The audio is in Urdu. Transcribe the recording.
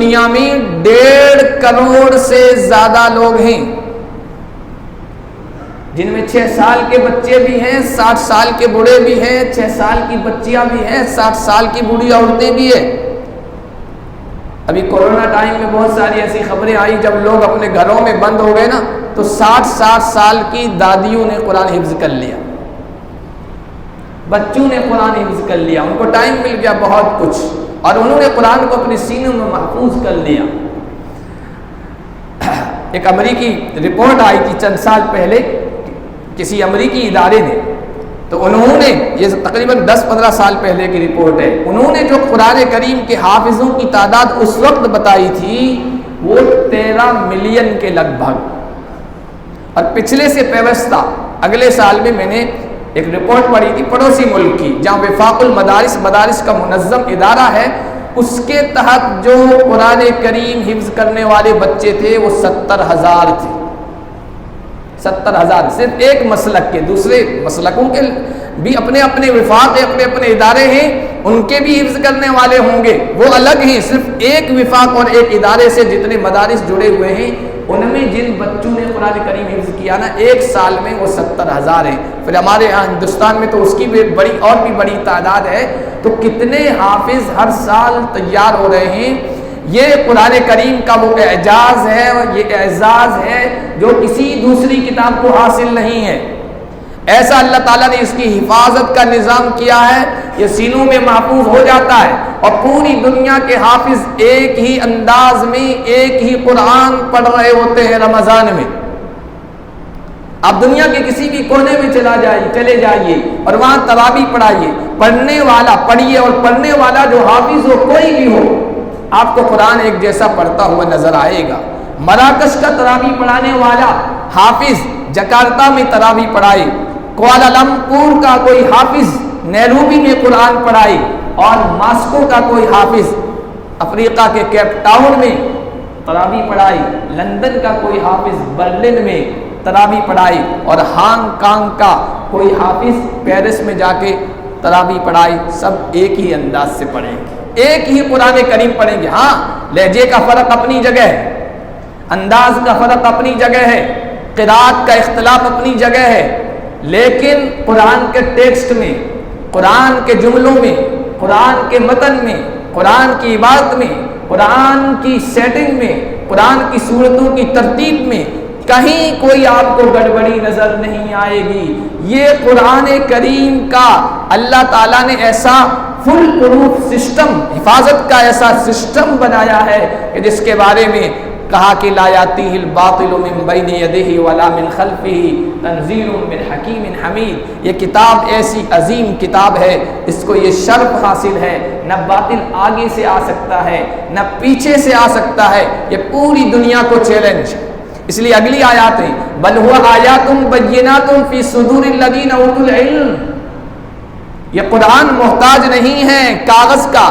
دنیا میں 1.5 کروڑ سے زیادہ لوگ ہیں، جن میں 6 سال کے بچے بھی ہیں، 60 سال کے بوڑھے بھی ہیں، 6 سال کی بچیاں بھی ہیں، 60 سال کی بوڑھی عورتیں بھی ہیں۔ ابھی کورونا ٹائم میں بہت ساری ایسی خبریں آئی، جب لوگ اپنے گھروں میں بند ہو گئے نا تو 60 سال کی دادیوں نے قرآن حفظ کر لیا، بچوں نے قرآن حفظ کر لیا، ان کو ٹائم مل گیا بہت کچھ، اور انہوں نے قرآن کو اپنے سینوں میں محفوظ کر لیا۔ ایک امریکی رپورٹ آئی تھی چند سال پہلے کسی امریکی ادارے نے، تو انہوں نے، یہ تقریباً 10-15 سال پہلے کی رپورٹ ہے، انہوں نے جو قرآن کریم کے حافظوں کی تعداد اس وقت بتائی تھی وہ 13 ملین کے لگ بھگ، اور پچھلے سے پیوستہ اگلے سال میں نے ایک رپورٹ پڑھی تھی پڑوسی ملک کی، جہاں وفاق المدارس مدارس کا منظم ادارہ ہے، اس کے تحت جو قرآن کریم حفظ کرنے والے بچے تھے وہ 70,000 تھے۔ 70,000 صرف ایک مسلک کے، دوسرے مسلکوں کے بھی اپنے اپنے وفاق، اپنے اپنے ادارے ہیں، ان کے بھی حفظ کرنے والے ہوں گے، وہ الگ ہیں۔ صرف ایک وفاق اور ایک ادارے سے جتنے مدارس جڑے ہوئے ہیں، ان میں جن بچوں نے قرآن کریم حفظ کیا نا ایک سال میں وہ 70,000 ہیں۔ پھر ہمارے یہاں ہندوستان میں تو اس کی بھی بڑی اور بھی بڑی تعداد ہے، تو کتنے حافظ ہر سال تیار ہو رہے ہیں۔ یہ قرآن کریم کا وہ اعجاز ہے اور یہ اعزاز ہے جو کسی دوسری کتاب کو حاصل نہیں ہے۔ ایسا اللہ تعالیٰ نے اس کی حفاظت کا نظام کیا ہے، یہ سینوں میں محفوظ ہو جاتا ہے، اور پوری دنیا کے حافظ ایک ہی انداز میں ایک ہی قرآن پڑھ رہے ہوتے ہیں رمضان میں۔ آپ دنیا کے کسی بھی کونے میں چلے جائیے اور وہاں تراویح پڑھائیے، پڑھنے والا پڑھیے، اور پڑھنے والا جو حافظ ہو کوئی بھی ہو آپ کو قرآن ایک جیسا پڑھتا ہوا نظر آئے گا۔ مراکش کا تراویح پڑھانے والا حافظ جکارتا میں تراویح پڑھائے، کوالالمپور کا کوئی حافظ نیروبی میں قرآن پڑھائے، اور ماسکو کا کوئی حافظ افریقہ کے کیپ ٹاؤن میں تراویح پڑھائی، لندن کا کوئی حافظ برلن میں تراویح پڑھائی، اور ہانگ کانگ کا کوئی حافظ پیرس میں جا کے تراویح پڑھائی۔ سب ایک ہی انداز سے پڑھیں گے، ایک ہی قرآن کریم پڑھیں گے۔ ہاں لہجے کا فرق اپنی جگہ ہے، انداز کا فرق اپنی جگہ ہے، قرات کا اختلاف اپنی جگہ ہے، لیکن قرآن کے ٹیکسٹ میں، قرآن کے جملوں میں، قرآن کے متن میں، قرآن کی عبارت میں، قرآن کی سیٹنگ میں، قرآن کی سورتوں کی ترتیب میں کہیں کوئی آپ کو گڑبڑی نظر نہیں آئے گی۔ یہ قرآن کریم کا اللہ تعالیٰ نے ایسا فل پروف سسٹم، حفاظت کا ایسا سسٹم بنایا ہے کہ جس کے بارے میں کہا کہ لا یاتیہ الباطل من بین یدیہ ولا من خلفہ تنزیل من حکیم حمید۔ یہ کتاب ایسی عظیم کتاب ہے، اس کو یہ شرف حاصل ہے، نہ باطل آگے سے آ سکتا ہے نہ پیچھے سے آ سکتا ہے، یہ پوری دنیا کو چیلنج ہے۔ اس لیے اگلی آیات ہیں بل هو آیات بینات فی صدور الذین اوتوا العلم۔ یہ قرآن محتاج نہیں ہے کاغذ کا،